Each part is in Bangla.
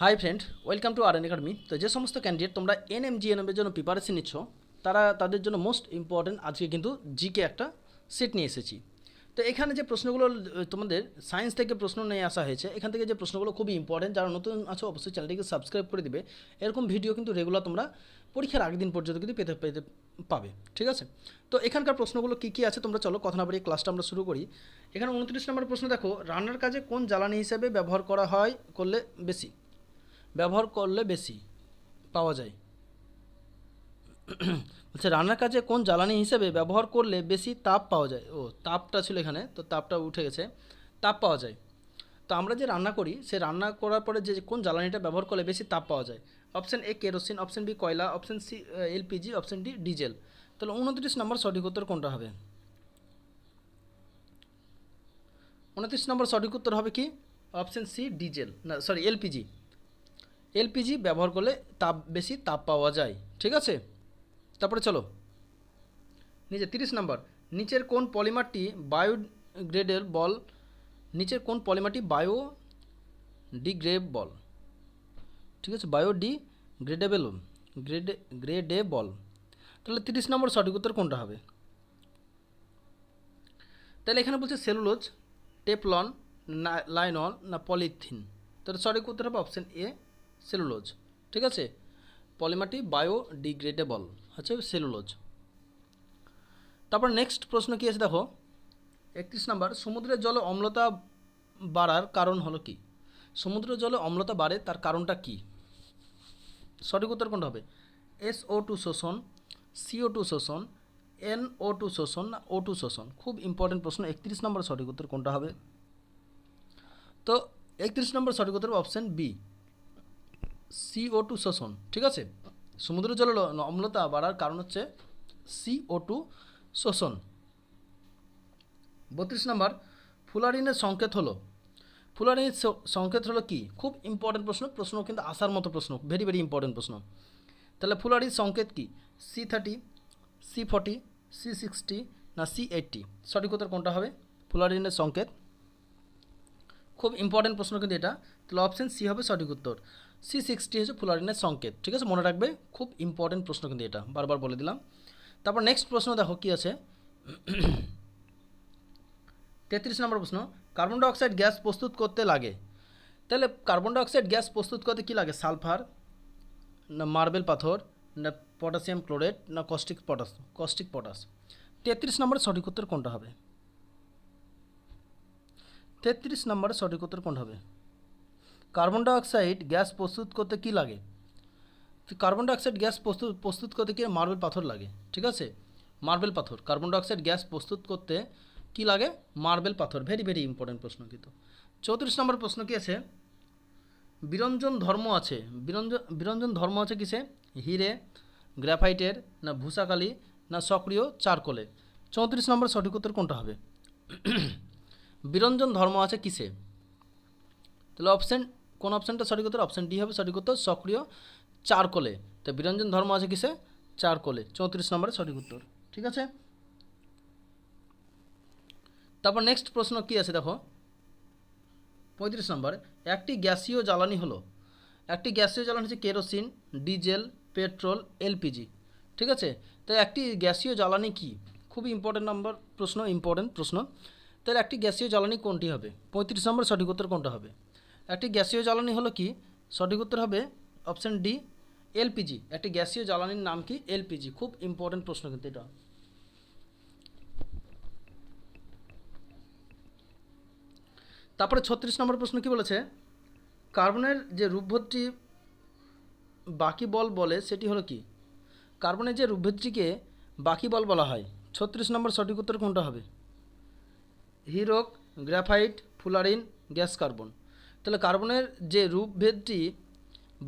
Hi friend, welcome to R academy. তো যে সমস্ত ক্যান্ডিডেট তোমরা এনএমজিএনএমের জন্য প্রিপারেশন নিচ্ছ, তাদের জন্য মোস্ট ইম্পর্টেন্ট আজকে কিন্তু জিকে একটা সেট নিয়ে এসেছি। তো এখানে যে প্রশ্নগুলো তোমাদের সায়েন্স থেকে প্রশ্ন নিয়ে আসা হয়েছে, এখান থেকে যে প্রশ্নগুলো খুবই ইম্পর্টেন্ট। যারা নতুন আছো অবশ্যই চ্যানেলটিকে সাবস্ক্রাইব করে দিবে। এরকম ভিডিও কিন্তু রেগুলার তোমরা পরীক্ষার আগের দিন পর্যন্ত কিন্তু পেতে পাবে, ঠিক আছে? তো এখানকার প্রশ্নগুলো কী কী আছে তোমরা চলো কথা না বাড়িয়ে ক্লাসটা আমরা শুরু করি। এখানে 29 নম্বর প্রশ্ন দেখো, রান্নার কাজে কোন জ্বালানি হিসেবে ব্যবহার করা হয় ব্যবহার করলে বেশি পাওয়া যায়? বলছে রান্নার কাজে কোন জ্বালানি হিসেবে ব্যবহার করলে বেশি তাপ পাওয়া যায়। ও, তাপটা ছিল এখানে, তো তাপটা উঠে গেছে। তাপ পাওয়া যায়। তো আমরা যে রান্না করি, সে রান্না করার পরে যে কোন জ্বালানিটা ব্যবহার করলে বেশি তাপ পাওয়া যায়? Option A kerosene, option B কয়লা, option C LPG, option D diesel. তাহলে 29 নম্বর সঠিক উত্তর কোনটা হবে? 29 নম্বর সঠিক উত্তর হবে কি? অপশান সি ডিজেল, না সরি এলপিজি। এলপিজি ব্যবহার করলে বেশি তাপ পাওয়া যায়, ঠিক আছে? তারপরে চলো নিচে 30 নম্বর, নিচের কোন পলিমারটি বায়োডিগ্রেডেবল? নিচের কোন পলিমারটি বায়োডিগ্রেডেবল? ঠিক আছে, বায়োডিগ্রেডেবল গ্রেডেবল। তাহলে 30 নম্বর সঠিক উত্তর কোনটা হবে? তাহলে এখানে বলছে সেলুলোজ, টেফলন, লাইনন না পলিথিন। তাহলে সঠিক উত্তর হবে অপশান এ সেলুলোজ, ঠিক আছে? পলিমারটি বায়োডিগ্রেডেবল হচ্ছে সেলুলোজ। তারপর নেক্সট প্রশ্ন কী আছে দেখো, 31 নম্বর, সমুদ্রের জলে অম্লতা বাড়ার কারণ হলো কি? সমুদ্রের জলে অম্লতা বাড়ে, তার কারণটা কি? সঠিক উত্তর কোনটা হবে? SO2 শোষণ, CO2 শোষণ, NO2 শোষণ না O2 শোষণ? খুব ইম্পর্টেন্ট প্রশ্ন। 31 নম্বর সঠিক উত্তর কোনটা হবে? তো 31 নম্বর সঠিক উত্তর অপশান বি CO2 শোষণ, ঠিক আছে? সমুদ্রের জলে অম্লতা বাড়ার কারণ হচ্ছে CO2 শোষণ। 32 নম্বর, ফুলারিনের সংকেত হলো? ফুলারিনের সংকেত হলো কি? খুব ইম্পর্টেন্ট প্রশ্ন কিন্তু আসার মতো প্রশ্ন, ভেরি ভেরি ইম্পর্টেন্ট প্রশ্ন। তাহলে ফুলারির সংকেত কি? C30, C40, C60 না C80? সঠিক উত্তর কোনটা হবে? ফুলারিনের সংকেত। খুব ইম্পর্টেন্ট প্রশ্ন কিন্তু এটা। তাহলে অপশান সি হবে সঠিক উত্তর। C60 হচ্ছে ফুলারিনের সংকেত, ঠিক আছে? মনে রাখবে, খুব ইম্পর্টেন্ট প্রশ্ন কিন্তু এটা, বারবার বলে দিলাম। তারপর নেক্সট প্রশ্ন দেখো কি আছে। 33 নম্বর প্রশ্ন, কার্বন ডাইঅক্সাইড গ্যাস প্রস্তুত করতে লাগে? তাহলে কার্বন ডাইঅক্সাইড গ্যাস প্রস্তুত করতে কী লাগে? সালফার না মার্বেল পাথর না পটাশিয়াম ক্লোরেট না কস্টিক পটাশ? 33 নম্বরের সঠিক উত্তর কোনটা হবে? 33 নম্বরের সঠিক উত্তর কোনটা হবে? কার্বন ডাইঅক্সাইড গ্যাস প্রস্তুত করতে কী লাগে? কার্বন ডাইঅক্সাইড গ্যাস প্রস্তুত করতে কি মার্বেল পাথর লাগে, ঠিক আছে? মার্বেল পাথর। কার্বন ডাইঅক্সাইড গ্যাস প্রস্তুত করতে কি লাগে? মার্বেল পাথর। ভেরি ভেরি ইম্পর্টেন্ট প্রশ্ন কিন্তু। 34 নম্বর প্রশ্ন কি আছে? বিরঞ্জন ধর্ম আছে, বিরঞ্জন ধর্ম আছে কিসে? হিরে, গ্রাফাইটের না ভূষাকালি না সক্রিয় চারকোলে? 34 নম্বর সঠিক উত্তর কোনটা হবে? বিরঞ্জন ধর্ম আছে কিসে? তাহলে কোন অপশানটা সঠিক উত্তর? অপশান ডি হবে সঠিক উত্তর, সক্রিয় চারকোলে। তো বিরঞ্জন ধর্ম আছে কিসে? চারকোলে। 34 নম্বরে সঠিক উত্তর, ঠিক আছে? তারপর নেক্সট প্রশ্ন কি আছে দেখো, 35 নম্বর, একটি গ্যাসীয় জ্বালানি হলো? একটি গ্যাসীয় জ্বালানি হচ্ছে কেরোসিন, ডিজেল, পেট্রোল, এলপিজি, ঠিক আছে? তো একটি গ্যাসীয় জ্বালানি কি? খুবই ইম্পর্টেন্ট প্রশ্ন। তাহলে একটি গ্যাসীয় জ্বালানি কোনটি হবে? 35 নম্বর সঠিক উত্তর কোনটা হবে? একটি গ্যাসীয় জ্বালানি হলো কি? সঠিক উত্তর হবে অপশান ডি এলপিজি। একটি গ্যাসীয় জ্বালানির নাম কি? এলপিজি। খুব ইম্পর্টেন্ট প্রশ্ন কিন্তু এটা। তারপরে 36 নম্বর প্রশ্ন কি বলেছে? কার্বনের যে রূপভেদটি বাকিবল বলে সেটি হলো কি? কার্বনের যে রূপভেদটিকে বাকিবল বলা হয়। 36 নম্বর সঠিক উত্তর কোনটা হবে? হিরোক, গ্রাফাইট, ফুলারিন, গ্যাস কার্বন। তাহলে কার্বনের যে রূপভেদটি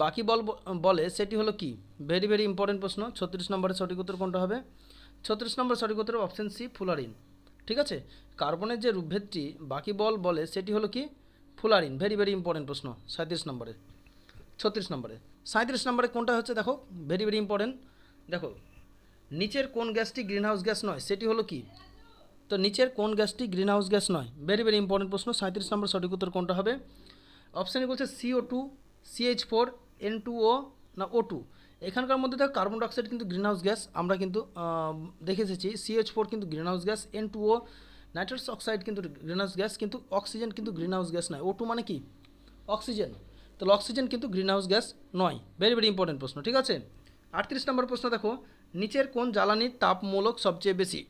বাকিবল বলে সেটি হলো কি? ভেরি ভেরি ইম্পর্টেন্ট প্রশ্ন। 36 নম্বরের সঠিক উত্তর কোনটা হবে? 36 নম্বর সঠিক উত্তর অপশান সি ফুলারিন, ঠিক আছে? কার্বনের যে রূপভেদটি বাকিবল বলে সেটি হলো কি? ফুলারিন। ভেরি ভেরি ইম্পর্টেন্ট প্রশ্ন। 37 নম্বরে, 36 নম্বরে। 37 নম্বরে কোনটা হচ্ছে দেখো, ভেরি ভেরি ইম্পর্টেন্ট। দেখো, নিচের কোন গ্যাসটি গ্রিনহাউস গ্যাস নয় সেটি হলো কি? তো নিচের কোন গ্যাসটি গ্রিনহাউস গ্যাস নয়? ভেরি ভেরি ইম্পর্টেন্ট প্রশ্ন। 37 নম্বর সঠিক উত্তর কোনটা হবে? অপশানে বলছে CO2, CH4 N2O না O2, এখানকার মধ্যে দেখো কার্বন ডাইঅক্সাইড কিন্তু গ্রিনহাউস গ্যাস, আমরা কিন্তু দেখে এসেছি। CH4 কিন্তু greenhouse gas, N2O nitrous oxide কিন্তু গ্রিনহাউস গ্যাস, কিন্তু অক্সিজেন কিন্তু গ্রিনহাউস গ্যাস নয়। O2 মানে কি? অক্সিজেন। তাহলে অক্সিজেন কিন্তু গ্রিনহাউস গ্যাস নয়। ভেরি ভেরি ইম্পর্টেন্ট প্রশ্ন, ঠিক আছে। 38 নম্বর প্রশ্ন দেখো, নিচের কোন জ্বালানির তাপমূলক সবচেয়ে বেশি?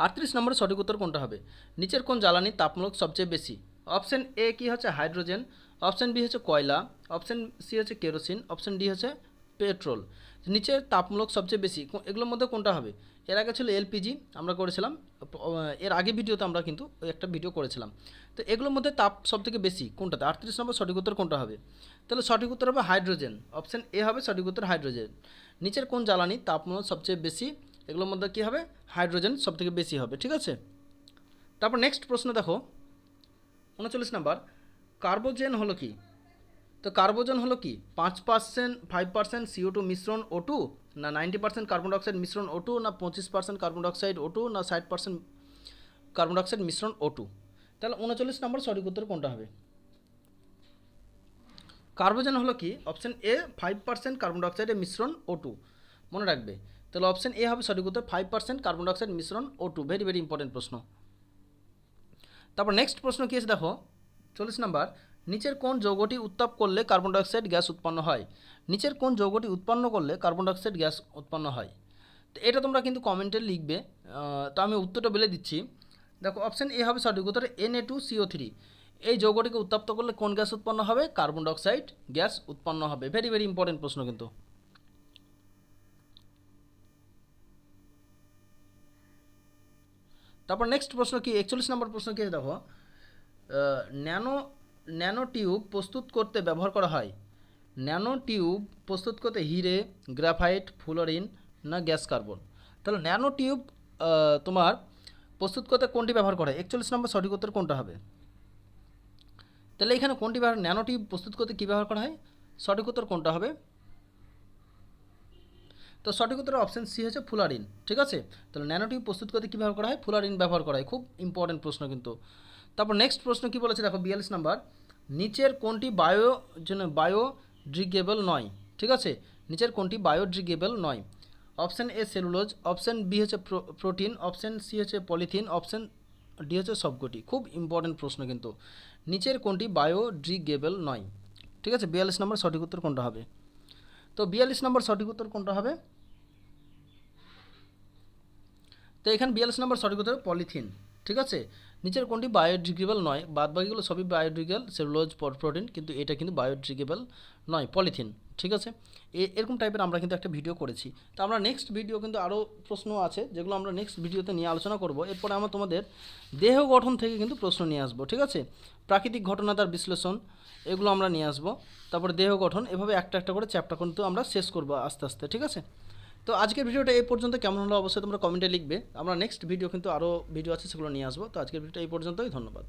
38 নম্বরের সঠিক উত্তর কোনটা হবে? নিচের কোন জ্বালানির তাপমূলক সবচেয়ে বেশি? অপশন এ কি হচ্ছে হাইড্রোজেন, অপশন বি হচ্ছে কয়লা, অপশন সি হচ্ছে কেরোসিন, অপশন ডি হচ্ছে পেট্রোল। নিচের তাপমূলক সবচেয়ে বেশি এগুলোর মধ্যে কোনটা হবে? এর আগে ছিল এলপিজি, আমরা করেছিলাম এর আগে ভিডিওতে, আমরা কিন্তু একটা ভিডিও করেছিলাম। তো এগুলোর মধ্যে তাপ সবথেকে বেশি কোনটাতে? 38 নম্বর সঠিক উত্তর কোনটা হবে? তাহলে সঠিক উত্তর হবে হাইড্রোজেন, অপশন এ হবে সঠিক উত্তর হাইড্রোজেন। নিচের কোন জ্বালানি তাপমূলক সবচেয়ে বেশি? এগুলোর মধ্যে কী হবে? হাইড্রোজেন সবথেকে বেশি হবে, ঠিক আছে। তারপর নেক্সট প্রশ্ন দেখো 39 নাম্বার, কার্বোজেন হলো কি? তো কার্বোজেন হলো কি? 5%, 5% CO2 মিশ্রণ O2, না 90% কার্বন ডাইঅক্সাইড মিশ্রণ O2, না 25% কার্বন ডাইঅক্সাইড O2, না 60% কার্বন ডাইঅক্সাইড মিশ্রণ O2। তাহলে 39 নম্বর সঠিক উত্তর কোনটা হবে? কার্বোজেন হলো কি? অপশন এ 5% কার্বন ডাইঅক্সাইডের মিশ্রণ O2, মনে রাখবে। তাহলে অপশন এ হবে সঠিক উত্তর, 5% কার্বন ডাইঅক্সাইড মিশ্রণ O2। ভেরি ভেরি ইম্পর্টেন্ট প্রশ্ন। তারপর নেক্সট প্রশ্ন কী আছে দেখো 40 নাম্বার, নিচের কোন যৌগটি উত্তাপ করলে কার্বন ডাইঅক্সাইড গ্যাস উৎপন্ন হয়? নিচের কোন যৌগটি উৎপন্ন করলে কার্বন ডাইঅক্সাইড গ্যাস উৎপন্ন হয়? তো এটা তোমরা কিন্তু কমেন্টে লিখবে। তো আমি উত্তরটা বলে দিচ্ছি। দেখো অপশন এ হবে সঠিক উত্তর, Na2CO3। এই যৌগটিকে উত্তপ্ত করলে কোন গ্যাস উৎপন্ন হবে? কার্বন ডাইঅক্সাইড গ্যাস উৎপন্ন হবে। ভেরি ভেরি ইম্পর্টেন্ট প্রশ্ন কিন্তু। তারপর নেক্সট প্রশ্ন কি 41 নম্বর প্রশ্ন কি দেখো, ন্যানো টিউব প্রস্তুত করতে ব্যবহার করা হয়? ন্যানো টিউব প্রস্তুত করতে হিরে, গ্রাফাইট, ফ্লোরিন, না গ্যাস কার্বন? তাহলে ন্যানো টিউব তোমার প্রস্তুত করতে কোনটি ব্যবহার করা হয়? 41 নম্বর সঠিক উত্তর কোনটা হবে? তাহলে এখানে কোনটি ব্যবহার, ন্যানো টিউব প্রস্তুত করতে কী ব্যবহার করা হয়? সঠিক উত্তর কোনটা হবে? তো সঠিক উত্তর অপশন সি হচ্ছে ফ্লোরিন, ঠিক আছে। তাহলে ন্যানো টিউব প্রস্তুত করতে কী ব্যবহার করা হয়? ফ্লোরিন ব্যবহার করা হয়। খুব ইম্পর্টেন্ট প্রশ্ন কিন্তু। তারপর নেক্সট প্রশ্ন কী বলেছে দেখো 42 নাম্বার, নিচের কোনটি বায়োডিগ্রেডেবল নয়? ঠিক আছে, নিচের কোনটি বায়োডিগ্রেডেবল নয়? Option A cellulose, option B হচ্ছে প্রোটিন, অপশন সি হচ্ছে পলিথিন, অপশন ডি হচ্ছে সবকটি। খুব ইম্পর্টেন্ট প্রশ্ন কিন্তু। নিচের কোনটি বায়োডিগ্রেডেবল নয়? ঠিক আছে, 42 নম্বর সঠিক উত্তর কোনটা হবে? তো 42 নম্বর সঠিক উত্তর কোনটা হবে? তো এখানে 42 নম্বর সঠিক উত্তর পলিথিন, ঠিক আছে। নিচের কোনটি বায়োডিগ্রেডেবল নয়? বাদ বাকিগুলো সবই বায়োডিগ্রেডেবল, সেলুলোজ, প্রোটিন, কিন্তু এটা কিন্তু বায়োডিগ্রেডেবল নয়, পলিথিন, ঠিক আছে। এরকম টাইপের আমরা কিন্তু একটা ভিডিও করেছি। তো আমরা নেক্সট ভিডিও কিন্তু আরও প্রশ্ন আছে যেগুলো আমরা নেক্সট ভিডিওতে নিয়ে আলোচনা করব। এরপরে আমরা তোমাদের দেহ গঠন থেকে কিন্তু প্রশ্ন নিয়ে আসবো, ঠিক আছে। প্রাকৃতিক ঘটনা, তার বিশ্লেষণ, এগুলো আমরা নিয়ে আসবো। তারপরে দেহ গঠন, এভাবে একটা একটা করে চ্যাপ্টার কিন্তু আমরা শেষ করবো আস্তে আস্তে, ঠিক আছে। তো আজকের ভিডিওটা এই পর্যন্ত কেমন হলো অবশ্যই তোমরা কমেন্টে লিখবে। আমরা নেক্সট ভিডিও কিন্তু আরও ভিডিও আছে, সেগুলো নিয়ে আসবো। তো আজকের ভিডিওটা এই পর্যন্তই, ধন্যবাদ।